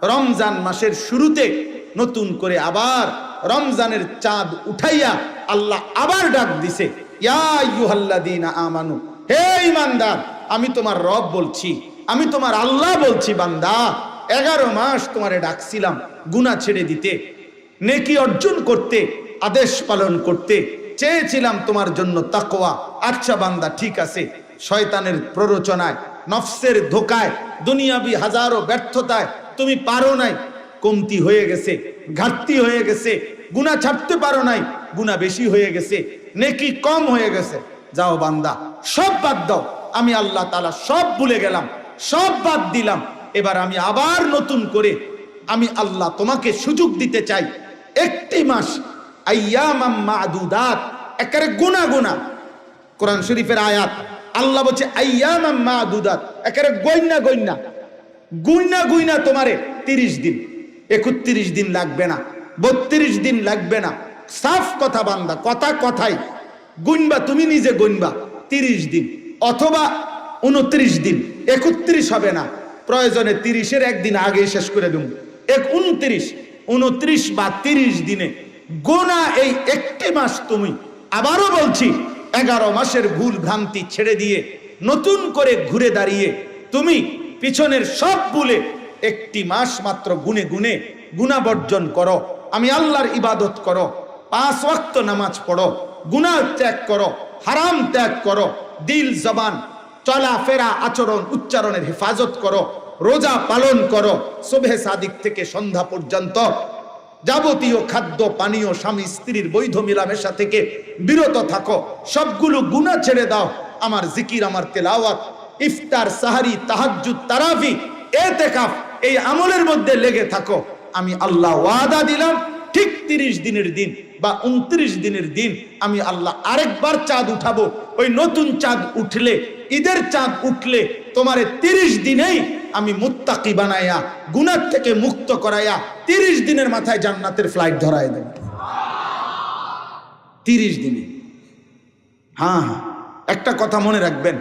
রমজান মাসের শুরুতে নতুন করে আবার রমজানের চাঁদ উঠাইয়া আল্লাহ আবার ডাক দিছে, ইয়া আইয়ুহাল্লাযীনা আমানু, হে ঈমানদার, আমি তোমার রব বলছি, আমি তোমার আল্লাহ বলছি, বান্দা 11 মাস তোমারে ডাকছিলাম গুনাহ ছেড়ে দিতে, নেকি অর্জন করতে, আদেশ পালন করতে চেয়েছিলাম তোমার জন্য তাকওয়া। আচ্ছা বান্দা, ঠিক আছে, শয়তানের প্ররোচনায়, নফসের ধোকায়, দুনিয়াবি হাজারো ব্যর্থতায় তুমি পারো নাই, কমতি হয়ে গেছে, ঘাটতি হয়ে গেছে, গুনাহ ছাড়তে পারো নাই, গুনাহ বেশি হয়ে গেছে, নেকি কম হয়ে গেছে। যাও বান্দা, সব বাদ দাও, আমি আল্লাহ তাআলা সব ভুলে গেলাম, সব বাদ দিলাম। এবার আমি আবার নতুন করে আমি আল্লাহ তোমাকে সুযোগ দিতে চাই। একটি মাস, আইয়ামাম মা'দুদাত, একেবারে গুনাহ গুনাহ। কোরআন শরীফের আয়াত, আল্লাহ বলছে আইয়ামাম মা'দুদাত, একেবারে গইনা গইনা, গুইনা গুইনা তোমারে 30 দিন, 31 দিন লাগবে না, 32 দিন লাগবে না। সাফ কথা বান্দা, কথা কথাই গুনবা, তুমি নিজে গুনবা 30 দিন অথবা 29 দিন, 31 হবে না, প্রয়োজনে 30-এর একদিন আগে শেষ করে দেব। 29 বা 30 দিনে গোনা এই একটি মাস তুমি, আবারও বলছি, 11 মাসের ভুল ভ্রান্তি ছেড়ে দিয়ে নতুন করে ঘুরে দাঁড়িয়ে তুমি পিছনের সব ভুলে একটি মাস মাত্র গুনে গুনে গুনাহ বর্জন করো, আমি আল্লাহর ইবাদত করো, 5 ওয়াক্ত নামাজ পড়ো, গুনাহ ত্যাগ করো, হারাম ত্যাগ করো, দিল জবান চলাফেরা আচরণ উচ্চারণের হেফাজত করো, রোজা পালন করো, সুবহে সাদিক থেকে সন্ধ্যা পর্যন্ত যাবতীয় খাদ্য পানীয় স্বামী স্ত্রীর বৈধ মিলামেশা থেকে বিরত থাকো, সবগুলো গুনাহ ছেড়ে দাও, আমার জিকির, আমার তেলাওয়াত, ইফতার, সাহারি, তাহাজ্জুদ, তারাবি, ইতিকাফ, এই আমলের মধ্যে লেগে থাকো। আমি আল্লাহ ওয়াদা দিলাম, ঠিক 30 দিনের দিন বা 29 দিনের দিন আমি আল্লাহ আরেকবার চাঁদ উঠাবো। ওই নতুন চাঁদ উঠলে, ঈদের চাঁদ উঠলে তোমারে 30 দিনেই আমি মুত্তাকি বানাইয়া, গুনাহ থেকে মুক্ত করাইয়া 30 দিনের মাথায় জান্নাতের ফ্লাইট ধরায় দেব। 30 দিনে। হ্যাঁ হ্যাঁ, একটা কথা মনে রাখবেন,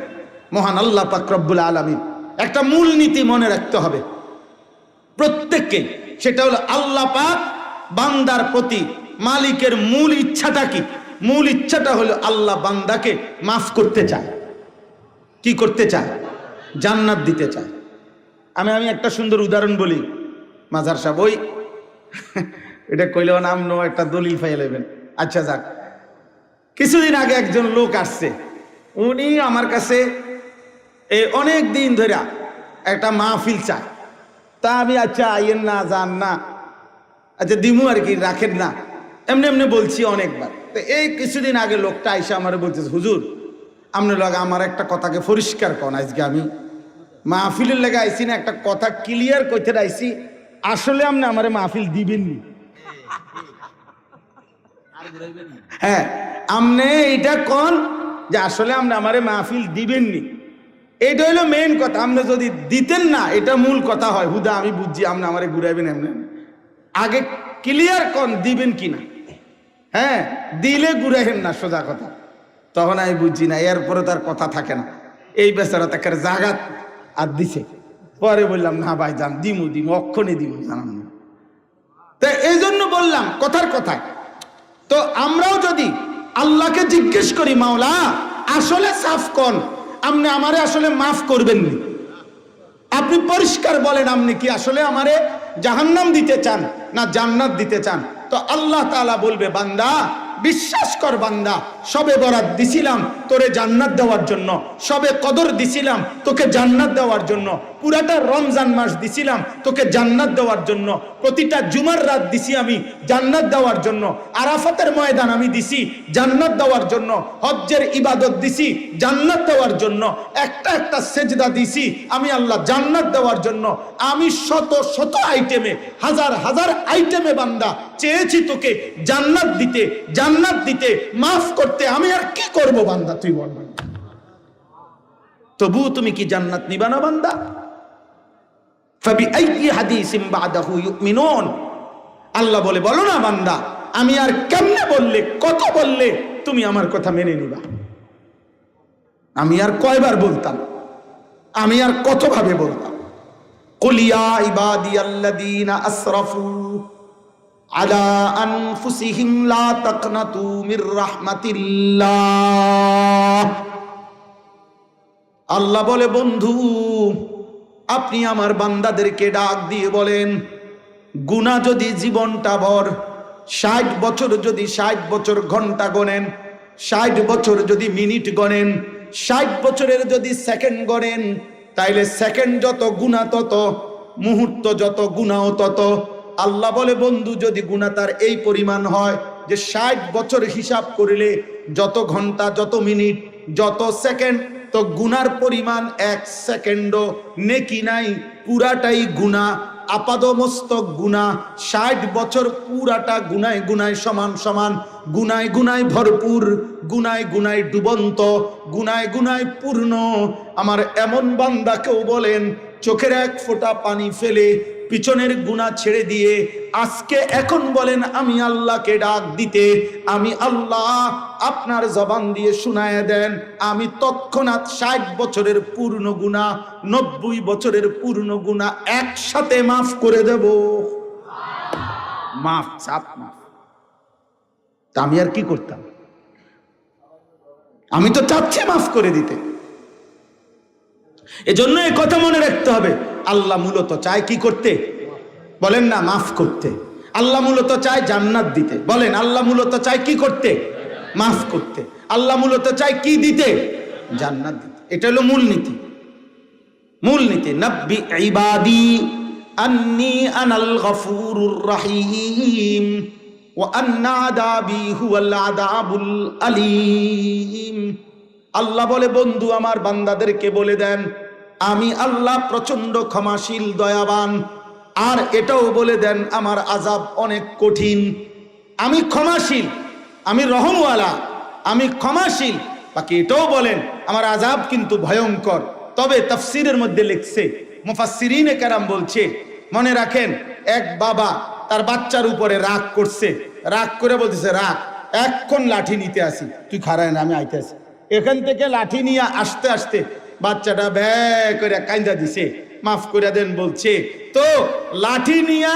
মহান আল্লাহ পাক রব্বুল আলামিন একটা মূল নীতি মনে রাখতে হবে প্রত্যেককে, সেটা হলো আল্লাহ পাক বান্দার প্রতি মালিকের মূল ইচ্ছাটা কি? মূল ইচ্ছাটা হলো আল্লাহ বান্দাকে মাফ করতে চায়। কি করতে চায়? জান্নাত দিতে চায়। আমি একটা সুন্দর উদাহরণ বলি, মাজার সাহেব, ওই এটা কইলেও নাম নো একটা দলিল পাইয়ে নেবেন। আচ্ছা যাক, কিছুদিন আগে একজন লোক আসছে, উনি আমার কাছে অনেক দিন ধরে একটা মাহফিল চায়। তা আমি আচ্ছা আইয়েন না, যান না, আচ্ছা দিমু আর কি, রাখেন না, এমনি এমনি বলছি অনেকবার। তো এই কিছুদিন আগে লোকটা আইসা আমার বলতেছে, হুজুর আপনার লগে আমার একটা কথাকে পরিষ্কার করেন, আজকে আমি মাহফিলের লেগে আইসি না, একটা কথা ক্লিয়ার করতে আইসি, আসলে আপনি আমারে মাহফিল দিবেননি? হ্যাঁ, আপনি এটা কোন যে আসলে আপনি আমারে মাহফিল দিবেননি, এইটা হইলো মেইন কথা। আপনি যদি দিতেন না, এটা মূল কথা হয়, হুদা আমি বুঝছি আপনি আমারে ঘুরাইবেন, এমনি আগে ক্লিয়ার কোন দিবেন কিনা। হ্যাঁ, দিলে ঘুরাইবেন না, সোজা কথা। তখন আমি বুঝছি না, এরপরে তার কথা থাকে না, এই বেচারা তাকে জাগাত আর দিছে। পরে বললাম, না ভাই যান, দিমু অক্ষণে দিমু, জানাম না। তো এই জন্য বললাম কথার কথায়। তো আমরাও যদি আল্লাহকে জিজ্ঞেস করি, মাওলা আসলে সাফ কোন, আপনি আমারে আসলে মাফ করবেন নি, আপনি পরিষ্কার বলেন, আপনি কি আসলে আমারে জাহান্নাম দিতে চান না জান্নাত দিতে চান? তো আল্লাহ তাআলা বলবে, বান্দা বিশ্বাস কর, বান্দা সবে বরাত দিছিলাম তোরে জান্নাত দেওয়ার জন্য, সবে কদর দিছিলাম তোকে জান্নাত দেওয়ার জন্য, পুরাটা রমজান মাস দিছিলাম তোকে জান্নাত দেওয়ার জন্য, প্রতিটা জুমার রাত দিছি আমি জান্নাত দেওয়ার জন্য, আরাফাতের ময়দান আমি দিছি জান্নাত দেওয়ার জন্য, হজ্জের ইবাদত দিছি জান্নাত দেওয়ার জন্য, একটা একটা সেজদা দিছি আমি আল্লাহ জান্নাত দেওয়ার জন্য। আমি শত শত আইটেমে, হাজার হাজার আইটেমে বান্দা চেয়েছি তোকে জান্নাত দিতে, জান্নাত দিতে, মাফ করতে। আমি আর কি করব বান্দা, তুই বল। তবু তুমি কি জান্নাত নিবা না বান্দা? ফাবিআইয়ি হাদিসিন বাদাহু ইউমিনুন, আল্লাহ বলে, বলো না বান্দা, আমি আর কেমনে বললে, কত বললে তুমি আমার কথা মেনে নিবা? আমি আর কয়বার বলতাম, আমি আর কতভাবে বলতাম? কুল ইয়া ইবাদিয়াল্লাযীনা আসরাফু আলা আনফুসিহিম লা তাকনাতু মির রাহমাতিল্লাহ। আল্লাহ বলে, বন্ধু আপনি আমার বান্দাদেরকে ডাক দিয়ে বলেন, গুনাহ যদি জীবনটা ভর 60 বছর যদি 60 বছর ঘন্টা গণেন, 60 বছর যদি মিনিট গণেন, 60 বছরের যদি সেকেন্ড গণেন, তাইলে সেকেন্ড যত গুনাহ তত, মুহূর্ত যত গুনাহ তত। আল্লাহ বলে, বন্ধু যদি গুনাহ তার এই পরিমাণ হয় যে 60 বছর হিসাব করিলে যত ঘন্টা, যত মিনিট, যত সেকেন্ড, তো গুনার পরিমাণ 1 সেকেন্ডও নেকি নাই, পুরাটাই গুনাহ, আপাদমস্তক গুনাহ। 60 বছর পুরাটা গুনায় গুনায় সমান সমান, গুনায় গুনায় ভরপুর, গুনায় গুনায় ডুবন্ত, গুনায় গুনায় পূর্ণ। আমার এমন বান্দাকেও বলেন চোখের এক ফোঁটা পানি ফেলে পিছনের গুনাহ ছেড়ে দিয়ে আজকে এখন বলেন আমি আল্লাহকে ডাক দিতে, আমি আল্লাহ আপনার জবান দিয়ে শুনায়া দেন, আমি তৎক্ষণাৎ 60 বছরের পূর্ণ গুনাহ, 90 বছরের পূর্ণ গুনাহ একসাথে মাফ করে দেব। মাফ, চাপ মাফ। তা আমি আর কি করতাম? আমি তো চাচ্ছি মাফ করে দিতে। এজন্য এই কথা মনে রাখতে হবে, আল্লাহ মূলত চায় কি করতে? বলেন না, মাফ করতে। আল্লাহ মূলত চায় জান্নাত দিতে। বলেন, আল্লাহ মূলত চায় কি করতে? মাফ করতে। আল্লাহ মূলত চায় কি দিতে? জান্নাত দিতে। এটা হলো মূলনীতি। মূলনীতি, নাব্বি ইবাদি আন্নী আনাল গফুরুর রহিম ওয়া আন্না আযাবি হুয়াল আযাবুল আলীম। আল্লাহ বলে, বন্ধু আমার বান্দাদেরকে বলে দেন আমি আল্লাহ প্রচন্ড ক্ষমাশীল, দয়াবান। আর এটাও বলে দেন আমার আযাব অনেক কঠিন। আমি ক্ষমাশীল, আমি রহমওয়ালা, আমি ক্ষমাশীল। বাকি এটাও বলেন আমার আযাব কিন্তু ভয়ঙ্কর। তবে তাফসীরের মধ্যে লিখছে, মুফাসসিরিনে কেরাম বলছে, মনে রাখেন এক বাবা তার বাচ্চার উপরে রাগ করছে, রাগ করে বলতেছে রাগ, এখন লাঠি নিতে আসি, তুই খারায় না, আমি আইতে আসি। এখান থেকে লাঠি নিয়ে আসতে আসতে বাচ্চাটা ব্যয় করে কাইন্দা দিছে, মাফ করে দেন বলছে। তো লাঠি নিয়া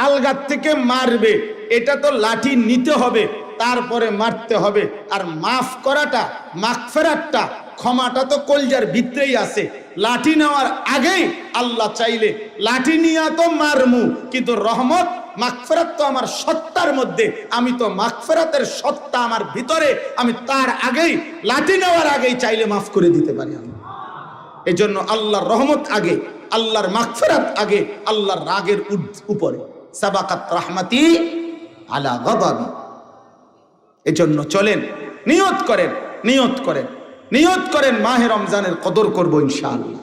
আলগার থেকে মারবে, এটা তো লাঠি নিতে হবে, তারপরে মারতে হবে। আর মাফ করাটা, মাগফিরাতটা, ক্ষমাটা তো কলজার ভিতরেই আছে। লাঠি নেওয়ার আগেই আল্লাহ চাইলে লাঠি নিয়া তো মারমু, কিন্তু রহমত মাগফিরাত তো আমার সত্তার মধ্যে, আমি তো মাগফিরাতের সত্তা আমার ভিতরে, আমি তার আগেই, লাঠি নেওয়ার আগেই চাইলে মাফ করে দিতে পারি। এই জন্য আল্লাহর রহমত আগে, আল্লাহর মাগফিরাত আগে, আল্লাহর রাগের উপরে। সাবাকাত রাহমাতি আলা গাদাবি। এই জন্য চলেন, নিয়ত করেন, নিয়ত করেন, নিয়ত করেন মাহে রমজানের কদর করব ইনশাআল্লাহ।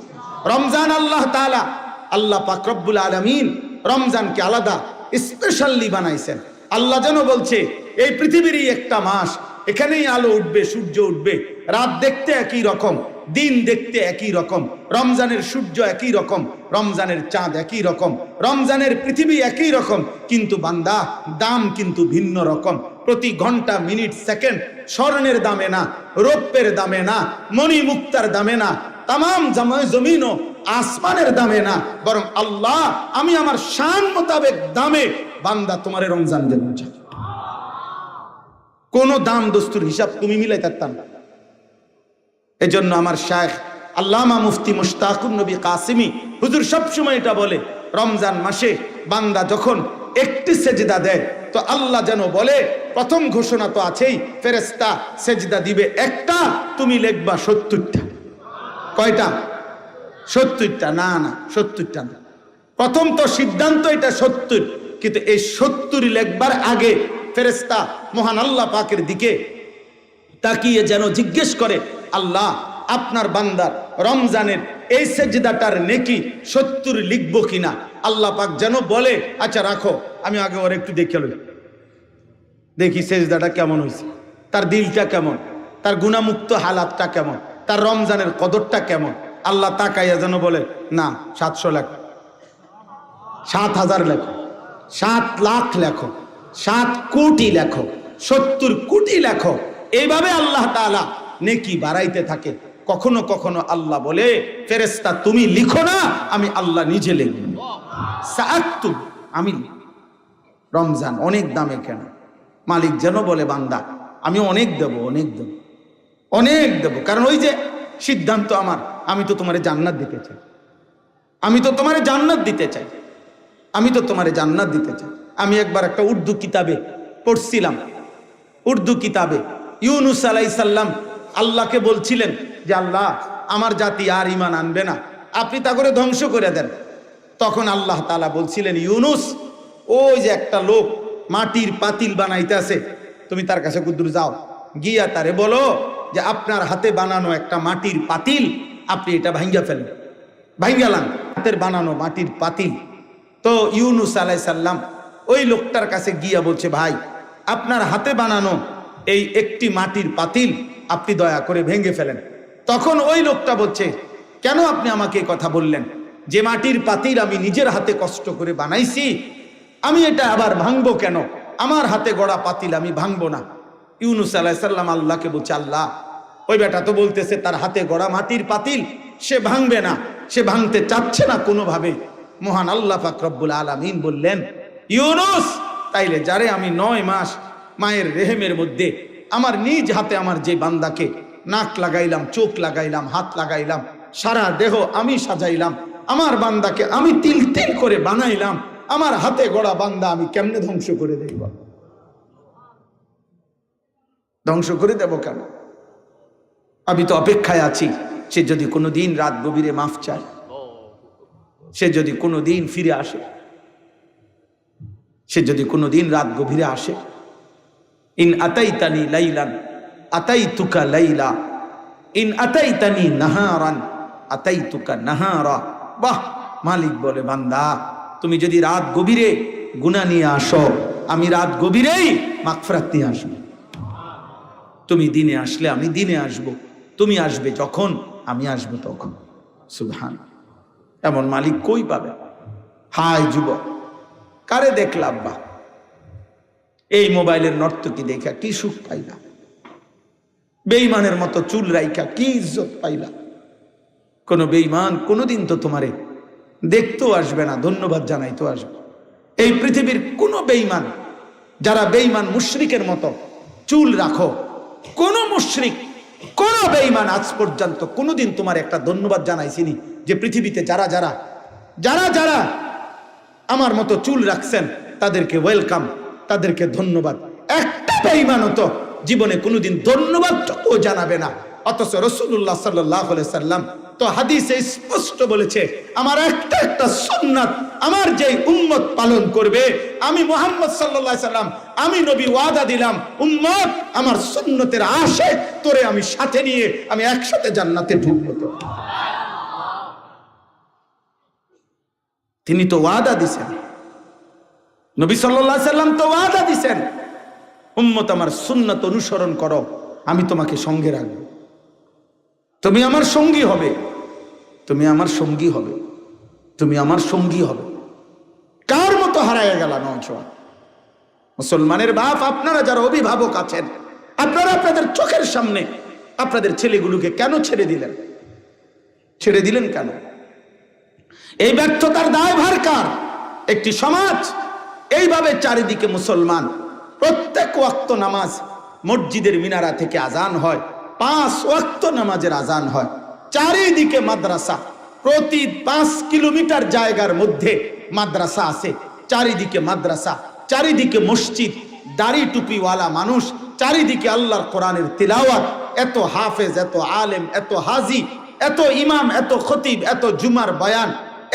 রমজান আল্লাহ তাআলা, আল্লাহ পাক রব্বুল আলামিন রমজানকে আলাদা স্পেশালি বানাইছেন। আল্লাহ যেন বলছে এই পৃথিবীরই একটা মাস, এখানেই আলো উঠবে, সূর্য উঠবে, রাত দেখতে একই রকম, দিন দেখতে একই রকম, রমজানের সূর্য একই রকম, রমজানের চাঁদ একই রকম, রমজানের পৃথিবী একই রকম, কিন্তু বান্দা দাম কিন্তু ভিন্ন রকম। প্রতি ঘন্টা, মিনিট, সেকেন্ড স্বর্ণের দামে না, রৌপ্যের দামে না, মণি মুক্তার দামে না, তামাম জমিন ও আসমানের দামে না, বরং আল্লাহ আমি আমার শান মোতাবেক দামে বান্দা তোমার রমজান দেব। কোন দাম দস্তুর হিসাব তুমি মিলাই থাকতাম না। এজন্য আমার শায়েখ আল্লামা মুফতি মুশতাকুর নবী কাসিমি হুজুর সবসময় এটা বলে, রমজান মাসে বান্দা যখন একটি সেজদা দেয় তো আল্লাহ যেন বলে, প্রথম ঘোষণা তো আছেই, ফেরেশতা সেজদা দিবে একটা, তুমি লিখবা 70টা। কয়টা? 70টা। না না, 70টা না। প্রথম তো সিদ্ধান্ত এটা 70, কিন্তু এই 70 লেখবার আগে ফেরেশতা মহান আল্লাহ পাকের দিকে তাকিয়ে যেন জিজ্ঞেস করে, আল্লাহ আপনার বান্দার রমজানের এই সেজদাটার নেকি 70 লিখবো কিনা। আল্লাহ পাক যেন বলে, আচ্ছা রাখো, আমি আগে ওর একটু দেখে লই, দেখি সেজদাটা কেমন হয়েছে, তার দিলটা কেমন, তার গুনাহমুক্ত হালাতটা কেমন, তার রমজানের কদরটা কেমন। আল্লাহ তাকাইয়া যেন বলে, না 700 লেখো, 7000 লেখো, 7 লাখ লেখো, 7 কোটি লেখো, 70 কোটি লেখো। এইভাবে আল্লাহ তাআলা নেকি বাড়াইতে থাকে। কখনো কখনো আল্লাহ বলে, ফেরেশতা তুমি লিখো না, আমি আল্লাহ নিজে লিখব। সাআক্তুব, আমি রমজান অনেক দামে কেন? মালিক যেন বলে, বান্দা আমি অনেক দেব, অনেক দেব, অনেক দেব। কারণ ওই যে সিদ্ধান্ত আমার, আমি তো তোমারে জান্নাত দিতে চাই, আমি তো তোমারে জান্নাত দিতে চাই, আমি তো তোমারে জান্নাত দিতে চাই। আমি একবার একটা উর্দু কিতাবে পড়ছিলাম, উর্দু কিতাবে ইউনুস আলাইহিস সালাম আল্লাহকে বলছিলেন যে আল্লাহ আমার জাতি আর ঈমান আনবে না, আপনি তা করে ধ্বংস করে দেন। তখন আল্লাহ তাআলা বলছিলেন, ইউনুস ওই যে একটা লোক মাটির পাতিল বানাইতেছে, তুমি তার কাছে কুদ্দুর যাও, গিয়া তারে বলো যে আপনার হাতে বানানো একটা মাটির পাতিল, আপনি এটা ভাঙ্গা ফেলেন, ভাঙ্গালাম হাতের বানানো মাটির পাতিল। তো ইউনুস আলাইহিস সালাম ওই লোকটার কাছে গিয়া বলছে, ভাই আপনার হাতে বানানো এই একটি মাটির পাতিল আপনি দয়া করে ভেঙে ফেলেন। তখন ওই লোকটা বলছে, কেন আপনি আমাকে এই কথা বললেন? যে মাটির পাতিল আমি নিজের হাতে কষ্ট করে বানাইছি, আমি এটা আবার ভাঙবো কেন? আমার হাতে গড়া পাতিল আমি ভাঙবো না। ইউনুস আলাইহিস সালাম আল্লাহকে বলছে, আল্লাহ ওই বেটা তো বলতেছে তার হাতে গড়া মাটির পাতিল সে ভাঙবে না, সে ভাঙতে চাচ্ছে না কোনোভাবে। মহান আল্লাহ পাক রব্বুল আলামিন বললেন, ইউনুস তাইলে যারে আমি 9 মাস মায়ের রেহেমের মধ্যে আমার নিজ হাতে আমার যে বান্দাকে নাক লাগাইলাম, চোখ লাগাইলাম, হাত লাগাইলাম, সারা দেহ আমি সাজাইলাম, আমার বান্দাকে আমি তিল তিল করে বানাইলাম, আমার হাতে গড়া বান্দা আমি কেমনে ধ্বংস করে দেব? ধ্বংস করে দেব কেন? আমি তো অপেক্ষায় আছি সে যদি কোনোদিন রাত গভীরে মাফ চায়, সে যদি কোনোদিন ফিরে আসে, সে যদি কোনোদিন রাত গভীরে আসে। ইন আতাইতানি লাইলান আতাইতুকা লাইলা, ইন আতাইতানি নাহারান আতাইতুকা নাহারা। বাহ! মালিক বলে, বান্দা তুমি যদি রাত গভীরে গুনাহ নিয়ে আসো, আমি রাত গভীরেই মাগফিরাত নিয়ে আসবো। তুমি দিনে আসলে আমি দিনে আসব, তুমি আসবে যখন আমি আসবো তখন। সুবহান! এমন মালিক কই পাবে? হায় যুবক, কারে দেখলা আব্বা? এই মোবাইলের নর্তকী দেখা কি সুখ পাইলা? বেঈমানের মতো চুল রাইখা কি ইজ্জত পাইলা? কোন বেঈমান কোনোদিন তো তোমারে দেখতেও আসবে না, ধন্যবাদ জানাইতেও আসবে। এই পৃথিবীর কোন বেঈমান, যারা বেঈমান মুশরিকের মতো চুল রাখো, কোন মুশরিক, কোন বেঈমান আজ পর্যন্ত কোনোদিন তোমার একটা ধন্যবাদ জানাইছিনি? যে পৃথিবীতে যারা যারা যারা যারা আমার মতো চুল রাখছেন তাদেরকে ওয়েলকাম, তাদেরকে ধন্যবাদ। একটা বেঈমানও তো জীবনে কোনোদিন ধন্যবাদটুকু জানাবে না। অথচ রাসূলুল্লাহ সাল্লাল্লাহু আলাইহি সাল্লাম তো হাদিসে স্পষ্ট বলেছে, আমার একটা একটা সুন্নাত আমার যেই উম্মত পালন করবে, আমি মুহাম্মদ সাল্লাল্লাহু আলাইহি সাল্লাম, আমি নবী ওয়াদা দিলাম, উম্মত আমার সুন্নতের আশিক তোরে আমি সাথে নিয়ে আমি একসাথে জান্নাতে ঢুকবো। তো তিনি তো ওয়াদা দিছেন, নবী সাল্লাল্লাহু আলাইহি সাল্লাম তো ওয়াদা দিছেন, উম্মত আমার সুন্নাত অনুসরণ করো, আমি তোমাকে সঙ্গে রাখবো, তুমি আমার সঙ্গী হবে, তুমি আমার সঙ্গী হবে, তুমি আমার সঙ্গী হবে। কার মতো হারায় গেল নওজোয়ান? মুসলমানের বাপ আপনারা যারা অভিভাবক আছেন, আপনারা আপনাদের চোখের সামনে আপনাদের ছেলেগুলোকে কেন ছেড়ে দিলেন? ছেড়ে দিলেন কেন? এই ব্যর্থতার দায়ভার কার? একটি সমাজ এইভাবে চারিদিকে মুসলমান, প্রত্যেক ওয়াক্ত নামাজ মসজিদের মিনারা থেকে আজান হয়, 5 ওয়াক্ত নামাজের আজান হয়, চারিদিকে মাদ্রাসা, প্রতি 5 কিলোমিটার জায়গার মধ্যে মাদ্রাসা আছে, চারিদিকে মাদ্রাসা, চারিদিকে মসজিদ, দাড়ি টুপিওয়ালা মানুষ, চারিদিকে আল্লাহর কোরআনের তিলাওয়াত, এত হাফেজ, এত আলেম, এত হাজি, এত ইমাম, এত খতিব, এত জুমার বয়ান,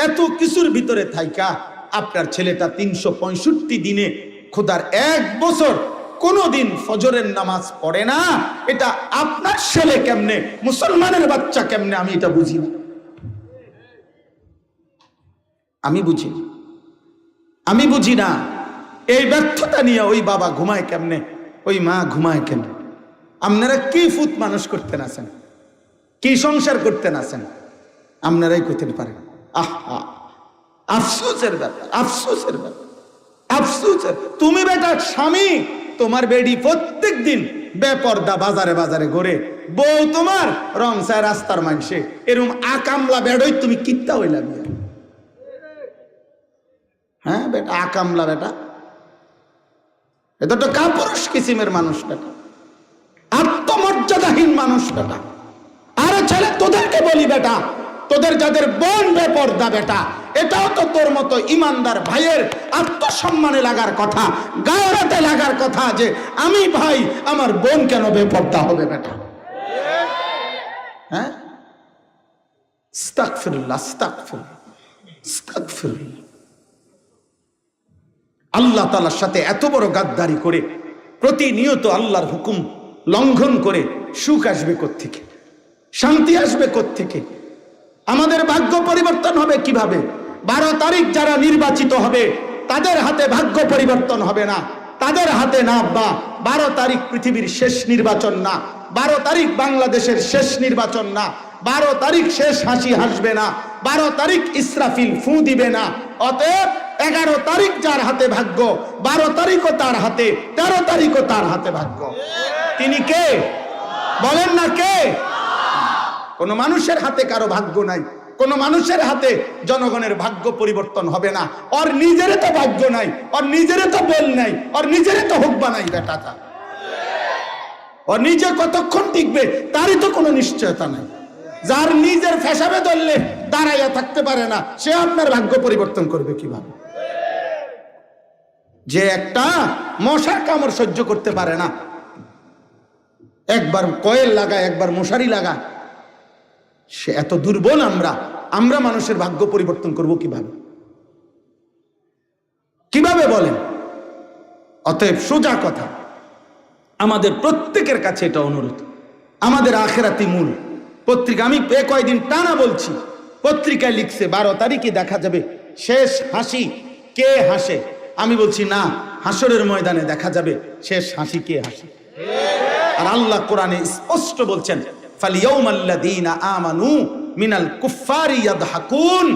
এত কিছুর ভিতরে থাইকা আপনার ছেলেটা 365 দিনে খোদার 1 বছর কোনদিন ফজরের নামাজ পড়ে না। এটা আপনার ছেলে কেমনে, মুসলমানের বাচ্চা কেমনে, আমি এটা বুঝি না, আমি বুঝি, আমি বুঝি না। এই ব্যর্থতা নিয়ে ওই বাবা ঘুমায় কেমনে, ওই মা ঘুমায় কেমনে? আপনারা কি ফুত মানুষ করতেন আছেন, কি সংসার করতেন আছেন, আপনারাই করতে পারেন। আহা, আফসোসের ব্যাপার, আফসোসের ব্যাপার, আফসোসের। তুমি বেটা স্বামী, তোমার বেডি প্রত্যেক দিন বেপর্দা বাজারে বাজারে ঘুরে, বউ তোমার রং চায় রাস্তার মানুষে, এরকম আকামলা বেড়ই তুমি কিত্তা হইলা বিয়া? হ্যাঁ বেটা, আকামলা বেটা, এটা তো কাপুরুষ কিসিমের মানুষ বেটা, আত্মমর্যাদাহীন মানুষ বেটা। আরে ছেলে, তোদেরকে বলি বেটা, তোদের যাদের বোন বেপর্দা বেটা, এটাও তো তোর মতো ইমানদার ভাইয়ের আত্মসম্মানে লাগার কথা, গায়রাতে লাগার কথা যে আমি ভাই, আমার বোন কেন বেপর্দা হবে বেটা? হ্যাঁ, আস্তাগফিরুল্লাহ, আস্তাগফিরুল্লাহ, আস্তাগফিরুল্লাহ। আল্লাহ তাআলার সাথে এত বড় গাদ্দারি করে, প্রতিনিয়ত আল্লাহর হুকুম লঙ্ঘন করে সুখ আসবে কোত্থেকে? শান্তি আসবে কোত্থেকে? আমাদের ভাগ্য পরিবর্তন হবে কিভাবে? 12 তারিখ যারা নির্বাচিত হবে তাদের হাতে ভাগ্য পরিবর্তন হবে না, তাদের হাতে না। বা 12 তারিখ পৃথিবীর শেষ নির্বাচন না, 12 তারিখ বাংলাদেশের শেষ নির্বাচন না, 12 তারিখ শেষ হাসি হাসবে না, 12 তারিখ ইসরাফিল ফু দিবে না। অতএব 11 তারিখ যার হাতে ভাগ্য, 12 তারিখও তার হাতে, 13 তারিখও তার হাতে ভাগ্য। তিনি কে? বলেন না কে? কোন মানুষের হাতে কারো ভাগ্য নাই, কোন মানুষের হাতে জনগণের ভাগ্য পরিবর্তন হবে না। ওর নিজের তো ভাগ্য নাই, ওর নিজের তো বল নাই, ওর নিজের তো হুকবা নাই বেটাটা। ওর নিজে কতক্ষণ টিকবে তারই তো কোনো নিশ্চয়তা নাই। যার নিজের ফেসাবে ধরলে দাঁড়াইয়া থাকতে পারে না, সে আপনার ভাগ্য পরিবর্তন করবে কিভাবে? যে একটা মশার কামড় সহ্য করতে পারে না, একবার কয়েল লাগায়, একবার মশারি লাগায়, সে এত দুর্বল। আমরা মানুষের ভাগ্য পরিবর্তন করব কিভাবে? কিভাবে বলেন? অতএব সোজা কথা, আমাদের প্রত্যেকের কাছে এটা অনুরোধ, আমাদের আখেরাতি মূল পত্রিকা। আমি কয়েকদিন টানা বলছি, পত্রিকায় লিখছে 12 তারিখে দেখা যাবে শেষ হাসি কে হাসে। আমি বলছি না, হাসরের ময়দানে দেখা যাবে শেষ হাসি কে হাসে। আর আল্লাহ কোরআনে স্পষ্ট বলছেন, ফালিয়াউমাল্লাযীনা আমানু মিনাল কুফফারি ইয়াদহাকুন।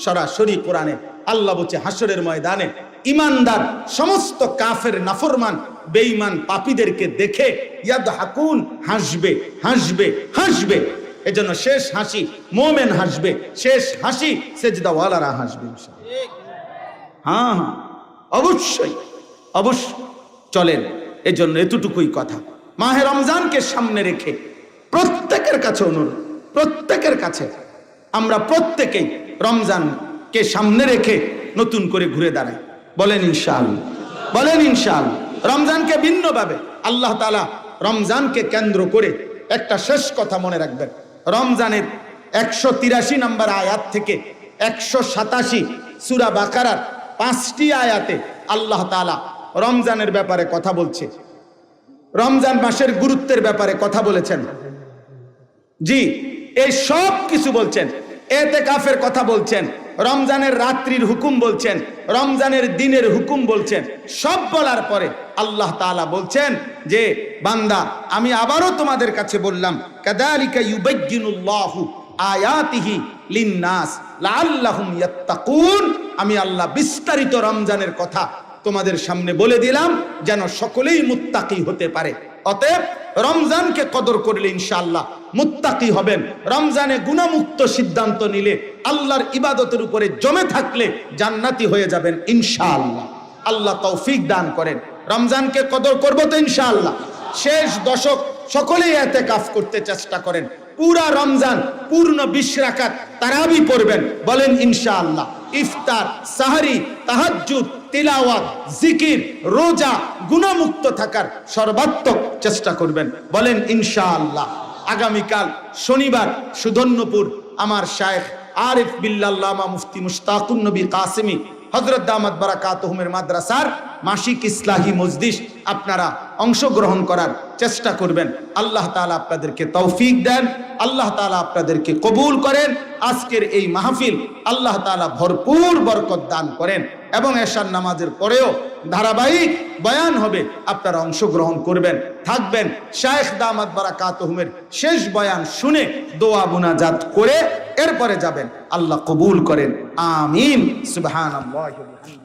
সরাসরি কোরআনে আল্লাহ বলছে হাসরের ময়দানে ইমানদার সমস্ত কাফের, নাফরমান, বেঈমান, পাপীদেরকে দেখে ইয়াদহাকুন, হাসবে, হাসবে, হাসবে। এজন্য শেষ হাসি মুমিন হাসবে, শেষ হাসি সেজদাওয়ালারা হাসবে ইনশাআল্লাহ। হ্যাঁ হ্যাঁ, অবশ্যই অবশ্যই। চলেন, এজন্য এতটুকুই কথা। মাহে রমজানকে সামনে রেখে প্রত্যেকের কাছে অনুরোধ, প্রত্যেকের কাছে আমরা প্রত্যেকেই রমজানকে সামনে রেখে নতুন করে ঘুরে দাঁড়াই। বলেন ইনশাআল্লাহ, বলেন ইনশাআল্লাহ। রমজানকে ভিন্নভাবে আল্লাহ তাআলা রমজানকে কেন্দ্র করে একটা শেষ কথা মনে রাখবেন। রমজানের 183 নম্বর আয়াত থেকে 187 সূরা বাকারার 5টি আয়াতে আল্লাহ তাআলা রমজানের ব্যাপারে কথা বলছে, রমজান মাসের গুরুত্বের ব্যাপারে কথা বলেছেন। জি, এই সব কিছু বলছেন, এতেকাফের কথা বলছেন, রমজানের রাত্রির হুকুম বলছেন, রমজানের দিনের হুকুম বলছেন। সব বলার পরে আল্লাহ তাআলা বলছেন যে বান্দা, আমি আবারও তোমাদের কাছে বললাম, কাযালিকা ইউবায়্যিনুল্লাহু আয়াতিহি লিন-নাস লাআল্লাহুম ইয়াত্তাকুন। আমি আল্লাহ বিস্তারিত রমজানের কথা তোমাদের সামনে বলে দিলাম যেন সকলেই মুত্তাকি হতে পারে। অতএব রমজানকে কদর করলে ইনশাআল্লাহ মুত্তাকি হবেন। রমজানে গুনাহমুক্ত সিদ্ধান্ত নিলে, আল্লাহর ইবাদতের উপরে জমে থাকলে জান্নাতি হয়ে যাবেন ইনশাআল্লাহ। আল্লাহ তৌফিক দান করেন। রমজানকে কদর করব তো ইনশাআল্লাহ। শেষ দশক সকলেই ইতিকাফ করতে চেষ্টা করেন। পুরা রমজান পূর্ণ 20 রাকাত তারাবি পড়বেন, বলেন ইনশাআল্লাহ। ইফতার, সাহরি, তাহাজ্জুদ, তিলাওয়াত, জিকির, রোজা, গুনাহমুক্ত থাকার সর্বাত্মক চেষ্টা করবেন, বলেন ইনশাআল্লাহ। আগামীকাল শনিবার সুধন্যপুর আমার শায়েখ আরিফ বিল্লাল্লামা মুফতি মুশতাকুন নবী কাসেমি হযরত দামাত বারাকাতুহুমের মাদ্রাসার মাসিক ইসলাহি মজলিস আপনারা অংশগ্রহণ করার চেষ্টা করবেন। আল্লাহ তাআলা আপনাদেরকে তৌফিক দেন, আল্লাহ তাআলা আপনাদেরকে কবুল করেন। আজকের এই মাহফিল আল্লাহ তাআলা ভরপুর বরকত দান করেন এবং এশার নামাজের পরেও ধারাবাহিক বয়ান হবে, আপনারা অংশগ্রহণ করবেন, থাকবেন। শায়েখ দামাত বারাকাতুহুমের শেষ বয়ান শুনে দোয়া মুনাজাত করে এরপরে যাবেন। আল্লাহ কবুল করেন, আমিন। সুবহানাল্লাহি ওয়া বিহামদিহি।